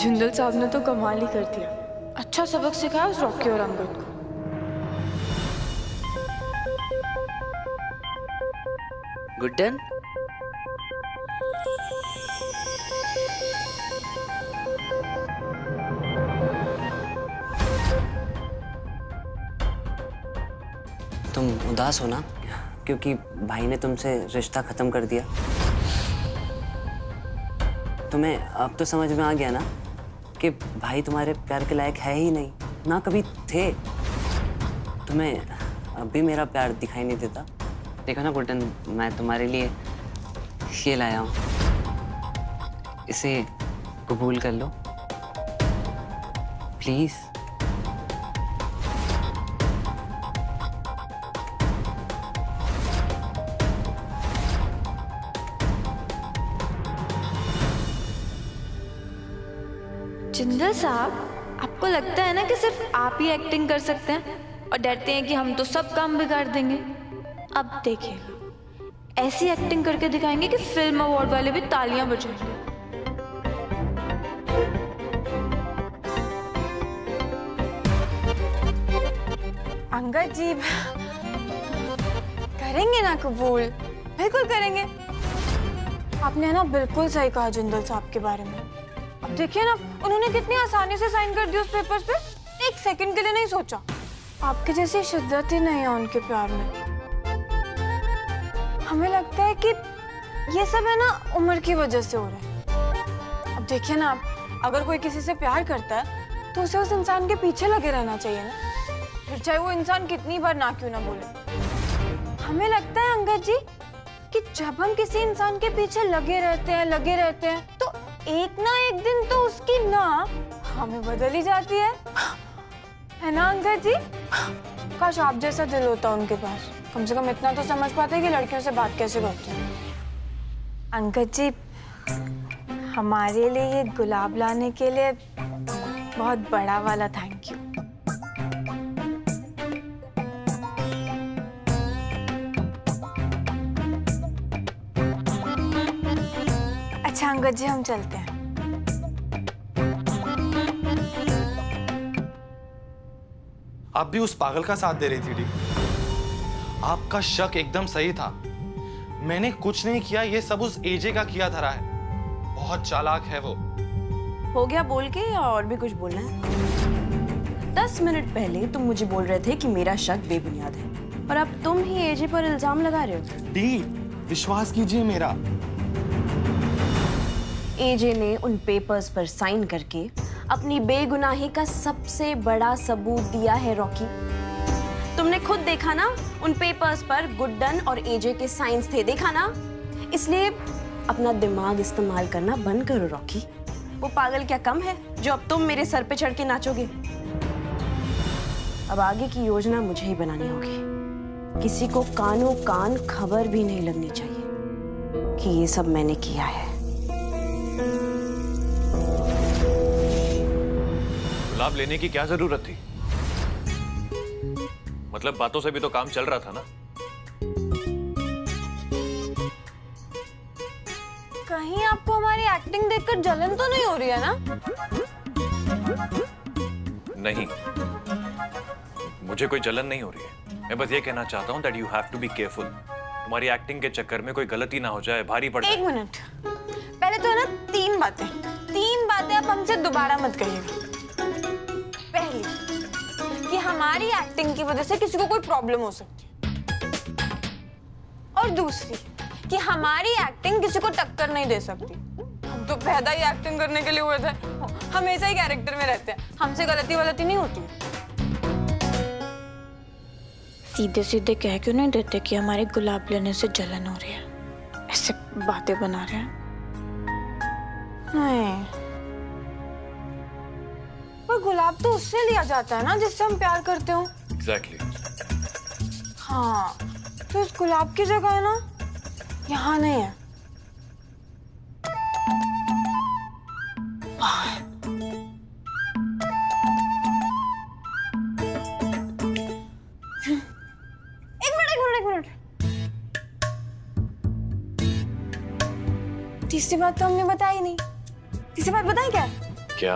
जिंदल साहब ने तो कमाल ही कर दिया। अच्छा सबक सिखाया उस रॉकी और अंगद को। गुड्डन, तुम उदास हो ना क्योंकि भाई ने तुमसे रिश्ता खत्म कर दिया? तुम्हें अब तो समझ में आ गया ना कि भाई तुम्हारे प्यार के लायक है ही नहीं, ना कभी थे। तुम्हें अब भी मेरा प्यार दिखाई नहीं देता? देखो ना गुड्डन, मैं तुम्हारे लिए ये लाया हूँ, इसे कबूल कर लो प्लीज। जिंदल साहब, आपको लगता है ना कि सिर्फ आप ही एक्टिंग कर सकते हैं और डरते हैं कि हम तो सब काम बिगाड़ देंगे? अब देखिएगा, ऐसी एक्टिंग करके दिखाएंगे कि फिल्म अवार्ड वाले भी तालियां बजाएंगे। अंगद जी करेंगे ना कबूल? बिल्कुल करेंगे। आपने ना बिल्कुल सही कहा जिंदल साहब के बारे में। अब देखिए ना, उन्होंने कितनी आसानी से साइन कर दिया उस पेपर्स पे, एक सेकंड के लिए नहीं सोचा। आपके जैसी शिद्दत ही नहीं है उनके प्यार में। हमें लगता है कि ये सब है ना उम्र की वजह से हो रहा है। अब देखिए ना, अगर कोई किसी से प्यार करता है तो उसे उस इंसान के पीछे लगे रहना चाहिए ना, फिर चाहे वो इंसान कितनी बार ना क्यों ना बोले। हमें लगता है अंगद जी कि जब हम किसी इंसान के पीछे लगे रहते हैं तो एक ना एक दिन तो उसकी ना हमें बदल ही जाती है ना अंकल जी? काश आप जैसा दिल होता उनके पास, कम से कम इतना तो समझ पाते कि लड़कियों से बात कैसे करते हैं। अंकल जी, हमारे लिए ये गुलाब लाने के लिए बहुत बड़ा वाला थैंक यू। अच्छा अंगद जी, हम चलते हैं। आप भी उस पागल का साथ दे रही थी डी। आपका शक एकदम सही था। मैंने कुछ नहीं किया, ये सब उस एजे का किया धरा है। बहुत चालाक है वो। हो गया बोल के या और भी कुछ बोलना है? 10 मिनट पहले तुम मुझे बोल रहे थे कि मेरा शक बेबुनियाद है और अब तुम ही एजे पर इल्जाम लगा रहे हो। डी, विश्वास कीजिए मेरा। एजे ने उन पेपर्स पर साइन करके अपनी बेगुनाही का सबसे बड़ा सबूत दिया है रॉकी। तुमने खुद देखा ना, उन पेपर्स पर गुड्डन और एजे के साइंस थे, देखा ना? इसलिए अपना दिमाग इस्तेमाल करना बंद करो रॉकी। वो पागल क्या कम है जो अब तुम मेरे सर पे चढ़ के नाचोगे? अब आगे की योजना मुझे ही बनानी होगी। किसी को कानों कान खबर भी नहीं लगनी चाहिए कि ये सब मैंने किया है। गुलाब लेने की क्या जरूरत थी? मतलब बातों से भी तो काम चल रहा था ना। कहीं आपको हमारी एक्टिंग देखकर जलन तो नहीं हो रही है ना? नहीं, मुझे कोई जलन नहीं हो रही है। मैं बस ये कहना चाहता हूँ that you have to be careful। तुम्हारी एक्टिंग के चक्कर में कोई गलती ना हो जाए, भारी पड़ जाए। एक मिनट, पहले तो है ना तीन बातें आप हमसे दोबारा मत कहिएगा। पहली, कि हमारी एक्टिंग की वजह से किसी को कोई प्रॉब्लम हो सकती है, और दूसरी कि हमारी एक्टिंग किसी को टक्कर नहीं दे सकती। हम तो पैदा ही एक्टिंग करने के लिए हुए थे, हमेशा ही कैरेक्टर में रहते हैं, हमसे गलती नहीं होती। सीधे सीधे कह क्यों नहीं देते कि हमारे गुलाब लेने से जलन हो रही है? ऐसे बातें बना रहे हैं। नहीं, पर गुलाब तो उससे लिया जाता है ना जिससे हम प्यार करते हो। Exactly। हाँ, तो इस गुलाब की जगह है ना यहाँ नहीं है। एक मिनट। तीसरी बात तो हमने बताई नहीं। तीसरी बात बताई क्या? क्या?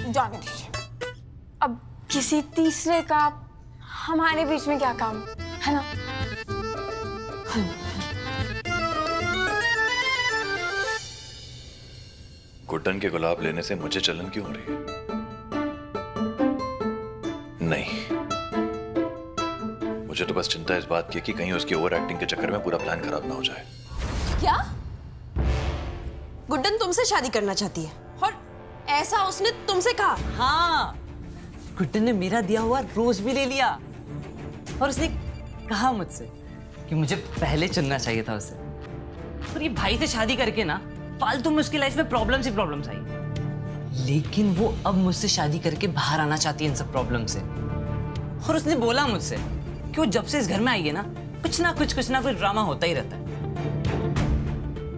जाने दीजिए, अब किसी तीसरे का हमारे बीच में क्या काम है ना। गुड्डन के गुलाब लेने से मुझे जलन क्यों हो रही है? नहीं, मुझे तो बस चिंता इस बात की कि कहीं उसकी ओवर एक्टिंग के चक्कर में पूरा प्लान खराब ना हो जाए। क्या? गुड्डन तुमसे शादी करना चाहती है और ऐसा उसने तुमसे कहा? हाँ, गुड्डन ने मेरा दिया हुआ रोज भी ले लिया और उसने कहा मुझसे कि मुझे पहले चुनना चाहिए था उसे। और ये भाई से शादी करके ना फालतू में उसकी लाइफ में प्रॉब्लम्स ही प्रॉब्लम्स आई, लेकिन वो अब मुझसे शादी करके बाहर आना चाहती है इन सब प्रॉब्लम से। और उसने बोला मुझसे कि वो जब से इस घर में आई है ना कुछ ना कुछ ड्रामा होता ही रहता है,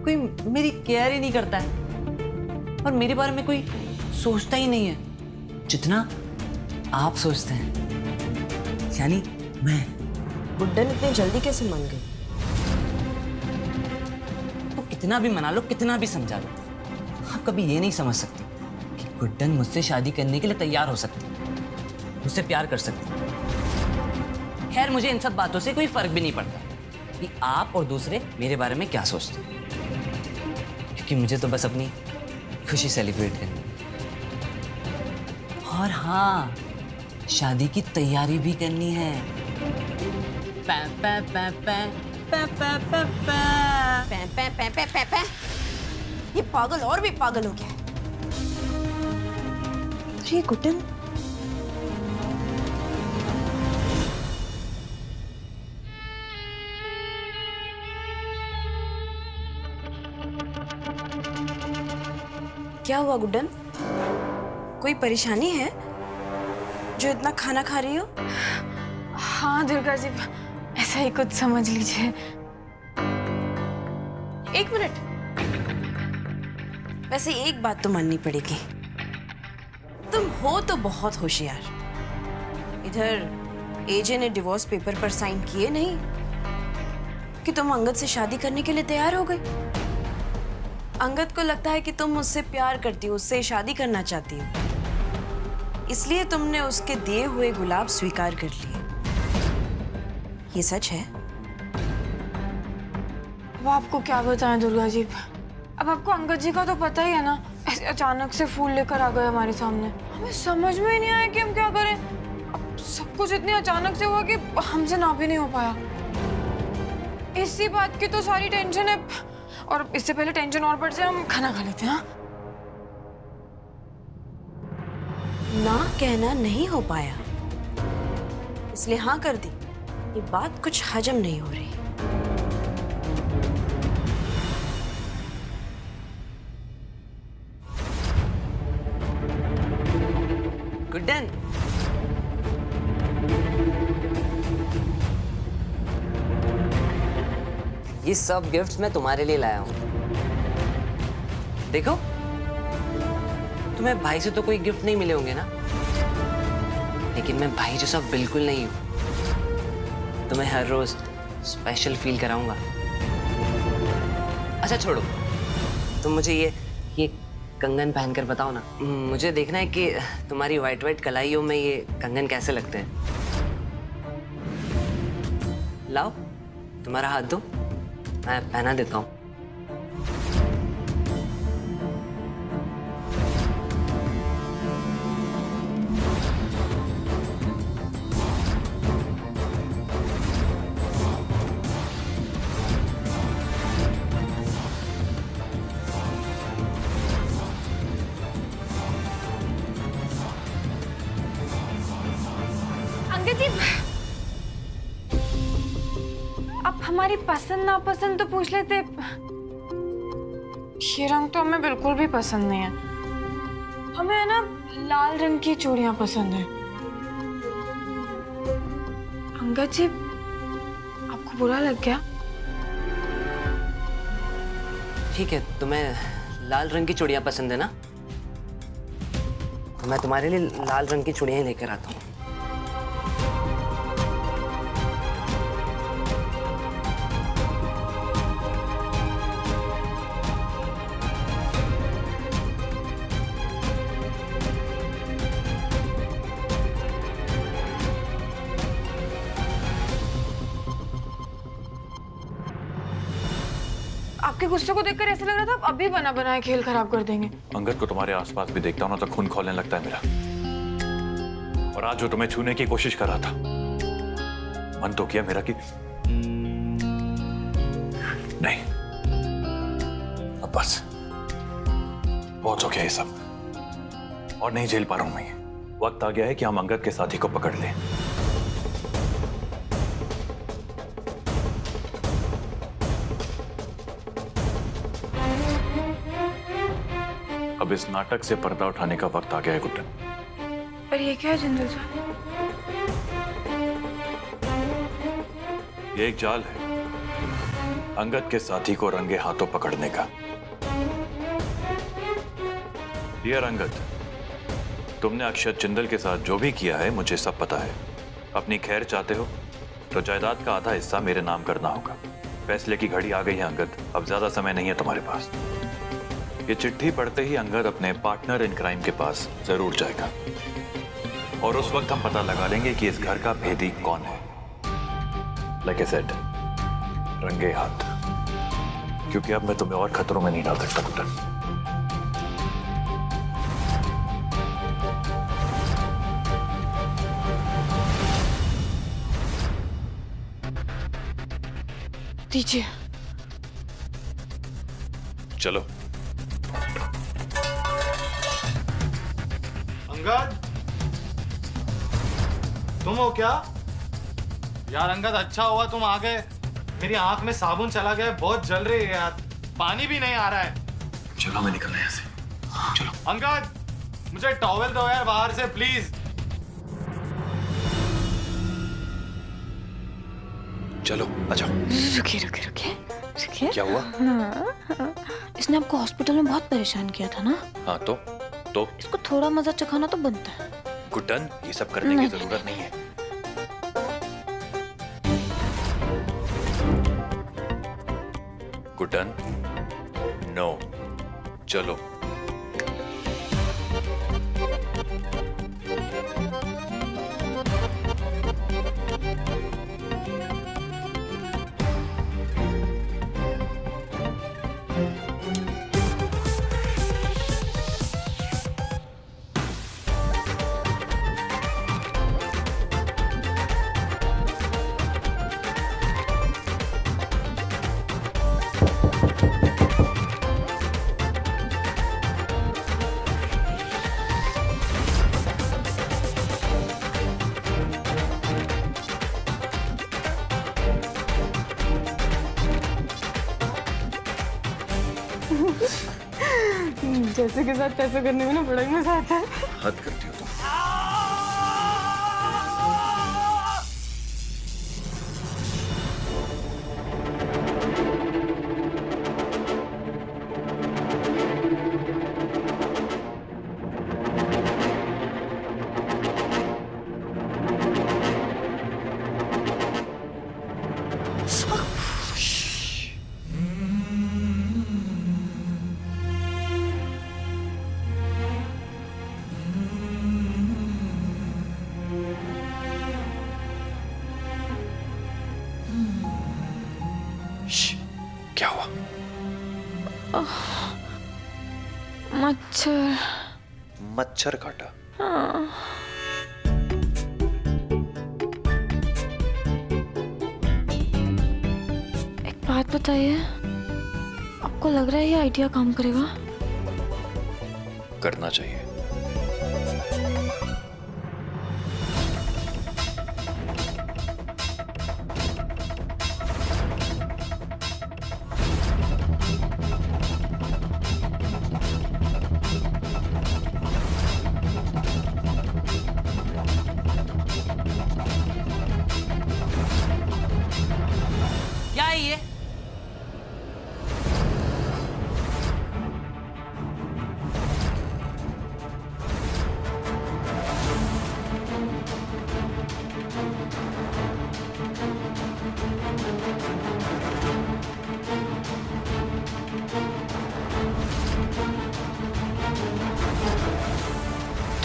कोई मेरी केयर ही नहीं करता है और मेरे बारे में कोई सोचता ही नहीं है जितना आप सोचते हैं, यानी मैं। गुड्डन इतनी जल्दी कैसे मान गई? तो कितना भी मना लो, कितना भी समझा लो, आप कभी ये नहीं समझ सकती कि गुड्डन मुझसे शादी करने के लिए तैयार हो सकती, मुझसे प्यार कर सकती। खैर, मुझे इन सब बातों से कोई फर्क भी नहीं पड़ता कि आप और दूसरे मेरे बारे में क्या सोचते हैं, क्योंकि मुझे तो बस अपनी खुशी सेलिब्रेट करनी है। और हाँ, शादी की तैयारी भी करनी है। पै पै पै पै पै पै पै पै। पै पै पै पै पै पै। ये पागल और भी पागल हो गया है। तो ये गुड्डन क्या हुआ गुड्डन? कोई परेशानी है जो इतना खाना खा रही हो? हाँ दुर्गा जी, ऐसा ही कुछ समझ लीजिए। एक मिनट, वैसे एक बात तो माननी पड़ेगी, तुम हो तो बहुत होशियार। इधर एजे ने डिवोर्स पेपर पर साइन किए नहीं कि तुम अंगद से शादी करने के लिए तैयार हो गई। अंगद को लगता है कि तुम मुझसे प्यार करती हो, उससे शादी करना चाहती हो, इसलिए तुमने उसके दिए हुए गुलाब स्वीकार कर लिए। ये सच है? अब आपको क्या बताएं दुर्गा जी, अब आपको अंगद जी का तो पता ही है ना, ऐसे अचानक से फूल लेकर आ गए हमारे सामने। हमें समझ में ही नहीं आया कि हम क्या करें। अब सब कुछ इतने अचानक से हुआ कि हमसे ना भी नहीं हो पाया। इसी बात की तो सारी टेंशन है, और इससे पहले टेंशन और बढ़ जाए हम खाना खा लेते हैं। हाँ? ना कहना नहीं हो पाया, इसलिए हाँ कर दी। ये बात कुछ हजम नहीं हो रही। गुड्डन, ये सब गिफ्ट्स मैं तुम्हारे लिए लाया हूं। देखो, तुम्हें भाई से तो कोई गिफ्ट नहीं मिले होंगे ना, लेकिन मैं भाई जैसा बिल्कुल नहीं हूं। तुम्हें हर रोज स्पेशल फील कराऊंगा। अच्छा छोड़ो, तुम मुझे ये कंगन पहनकर बताओ ना। मुझे देखना है कि तुम्हारी वाइट वाइट कलाइयों में ये कंगन कैसे लगते हैं। लाओ, तुम्हारा हाथ दो, मैं पहना देता हूँ। अंगद जी, अब हमारी पसंद नापसंद तो पूछ लेते। ये रंग तो हमें बिल्कुल भी पसंद नहीं है। हमें है ना लाल रंग की चूड़ियां पसंद है। अंगद जी, आपको बुरा लग गया? ठीक है, तुम्हें लाल रंग की चूड़ियां पसंद है ना, तो मैं तुम्हारे लिए लाल रंग की चूड़ियां ही लेकर आता हूँ। आपके गुस्से को देखकर ऐसा लग रहा था आप अभी बना बनाए खेल खराब कर देंगे। अंगद को तुम्हारे आसपास भी देखता हूं ना तो खून खौलने लगता है मेरा। और आज जो तुम्हें छूने की कोशिश कर रहा था, मन तो किया मेरा कि नहीं, अब बस बहुत हो गया ये सब और नहीं झेल पा रहा हूं मैं ये। वक्त आ गया है कि हम अंगद के साथी को पकड़ लें। अब इस नाटक से पर्दा उठाने का वक्त आ गया है गुड्डन। पर ये क्या है जिंदल साहब? ये एक जाल है अंगद के साथी को रंगे हाथों पकड़ने का। डियर अंगद, तुमने अक्षत जिंदल के साथ जो भी किया है मुझे सब पता है। अपनी खैर चाहते हो तो जायदाद का आधा हिस्सा मेरे नाम करना होगा। फैसले की घड़ी आ गई है अंगद, अब ज्यादा समय नहीं है तुम्हारे पास। ये चिट्ठी पढ़ते ही अंगद अपने पार्टनर इन क्राइम के पास जरूर जाएगा और उस वक्त हम पता लगा लेंगे कि इस घर का भेदी कौन है। लाइक आई सेड, रंगे हाथ, क्योंकि अब मैं तुम्हें और खतरों में नहीं डाल सकता गुड्डन। दीजिए। चलो। अंगद, तुम हो क्या? यार अंगद, अच्छा हुआ तुम आ गए। मेरी आंख में साबुन चला गया, बहुत जल रही है यार, पानी भी नहीं आ रहा है। चलो मैं निकलना यहाँ से। चलो। अंगद, मुझे टॉवेल दो यार बाहर से प्लीज। चलो आ जाओ। रुकिए रुकिए रुकिए रुकिए। क्या हुआ? इसने आपको हॉस्पिटल में बहुत परेशान किया था ना? हाँ तो इसको थोड़ा मजा चखाना तो बनता है। गुड्डन, ये सब करने की जरूरत नहीं है। गुड्डन, नो, चलो। जैसे के साथ तैसे करने में ना बड़ा ही मजा आता है। हद करती हो तुम। क्या हुआ? मच्छर। मच्छर काटा? एक बात बताइए, आपको लग रहा है ये आइडिया काम करेगा? करना चाहिए। क्या है ये?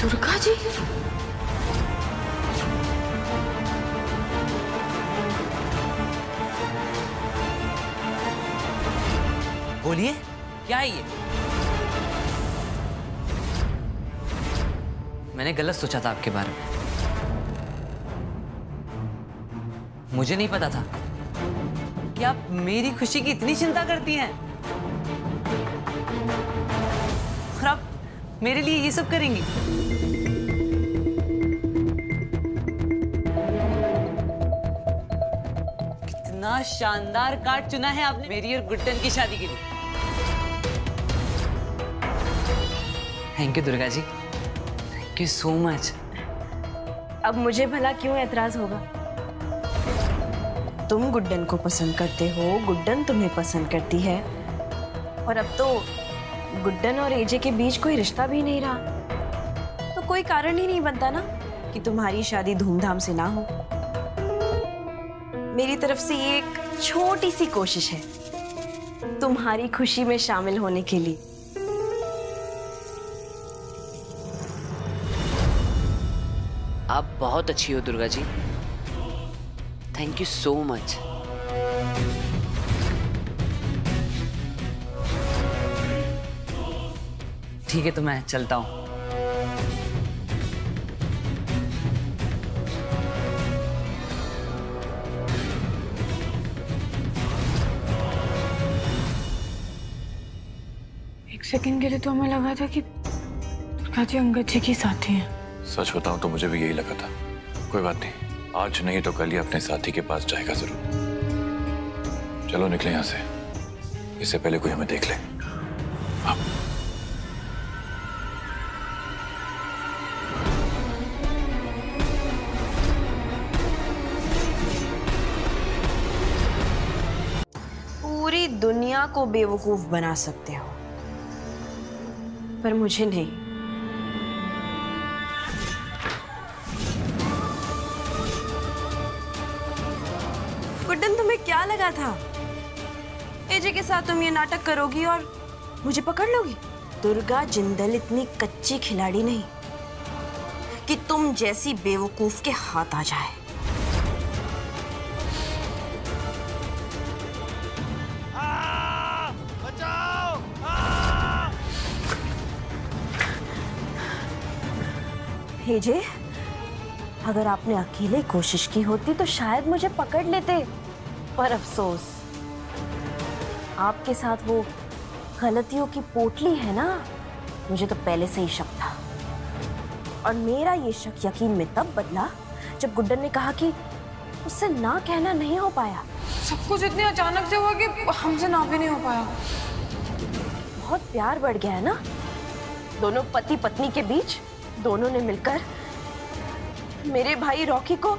दुर्गा जी। बोलिए, क्या है ये? मैंने गलत सोचा था आपके बारे में। मुझे नहीं पता था कि आप मेरी खुशी की इतनी चिंता करती हैं और आप मेरे लिए ये सब करेंगी। कितना शानदार कार्ड चुना है आपने मेरी और गुड्डन की शादी के लिए। Thank you Durga ji, thank you so much. अब मुझे भला क्यों एतराज होगा? तुम गुड्डन को पसंद करते हो, गुड्डन तुम्हें पसंद करती है, और अब तो गुड्डन और एजे के बीच कोई रिश्ता भी नहीं रहा, तो कोई कारण ही नहीं बनता ना कि तुम्हारी शादी धूमधाम से ना हो। मेरी तरफ से ये एक छोटी सी कोशिश है तुम्हारी खुशी में शामिल होने के लिए। आप बहुत अच्छी हो Durga ji, thank you so much. ठीक है, तो मैं चलता हूं। एक सेकंड के लिए तो हमें लगा था कि दुर्गा जी अंगद जी की साथी हैं। सच बताऊं तो मुझे भी यही लगा था। कोई बात नहीं, आज नहीं तो कल ही अपने साथी के पास जाएगा जरूर। चलो निकले यहाँ से, इससे पहले कोई हमें देख ले। हाँ। पूरी दुनिया को बेवकूफ बना सकते हो, पर मुझे नहीं। गुड्डन, तुम्हें क्या लगा था एजे के साथ तुम ये नाटक करोगी और मुझे पकड़ लोगी? दुर्गा जिंदल इतनी कच्ची खिलाड़ी नहीं कि तुम जैसी बेवकूफ के हाथ आ जाए। एजे, अगर आपने अकेले कोशिश की होती तो शायद मुझे पकड़ लेते, पर अफसोस आपके साथ वो गलतियों की पोटली है ना, मुझे तो पहले से ही शक था। और मेरा ये शक यकीन में तब बदला जब गुड्डन ने कहा कि उससे ना कहना नहीं हो पाया। सब कुछ इतने अचानक से हुआ कि हमसे ना भी नहीं हो पाया। बहुत प्यार बढ़ गया है ना दोनों पति पत्नी के बीच। दोनों ने मिलकर मेरे भाई रॉकी को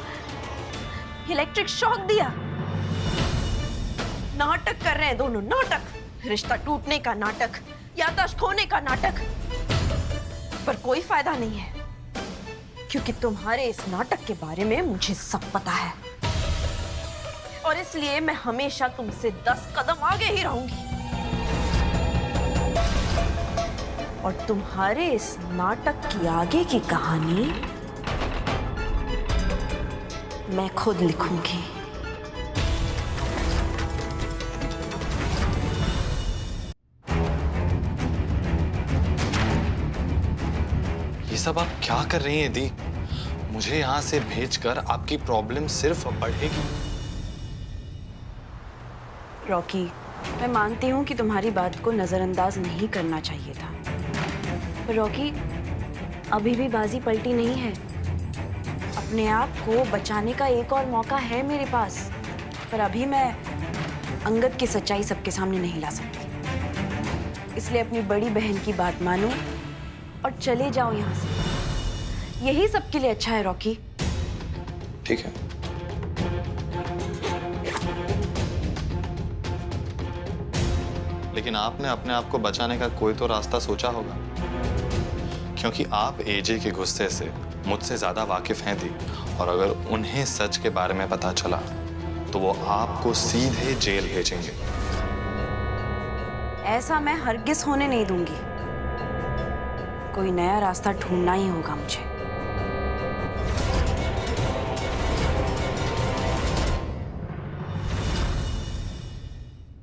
इलेक्ट्रिक शॉक दिया। नाटक कर रहे हैं दोनों, नाटक, रिश्ता टूटने का नाटक, याददाश्त खोने का नाटक। पर कोई फायदा नहीं है, क्योंकि तुम्हारे इस नाटक के बारे में मुझे सब पता है, और इसलिए मैं हमेशा तुमसे 10 कदम आगे ही रहूंगी। और तुम्हारे इस नाटक की आगे की कहानी मैं खुद लिखूंगी। ये सब आप क्या कर रही हैं दी? मुझे यहाँ से भेजकर आपकी प्रॉब्लम सिर्फ बढ़ेगी। रॉकी, मैं मानती हूँ कि तुम्हारी बात को नजरअंदाज नहीं करना चाहिए था, पर रॉकी, अभी भी बाजी पलटी नहीं है। अपने आप को बचाने का एक और मौका है मेरे पास, पर अभी मैं अंगद की सच्चाई सबके सामने नहीं ला सकती। इसलिए अपनी बड़ी बहन की बात मानो और चले जाओ यहाँ से। यही सबके लिए अच्छा है रॉकी। ठीक है, लेकिन आपने अपने आप को बचाने का कोई तो रास्ता सोचा होगा, क्योंकि आप एजे के गुस्से से मुझसे ज्यादा वाकिफ हैं दी, और अगर उन्हें सच के बारे में पता चला तो वो आपको सीधे जेल भेजेंगे। ऐसा मैं हरगिज होने नहीं दूंगी। कोई नया रास्ता ढूंढना ही होगा मुझे।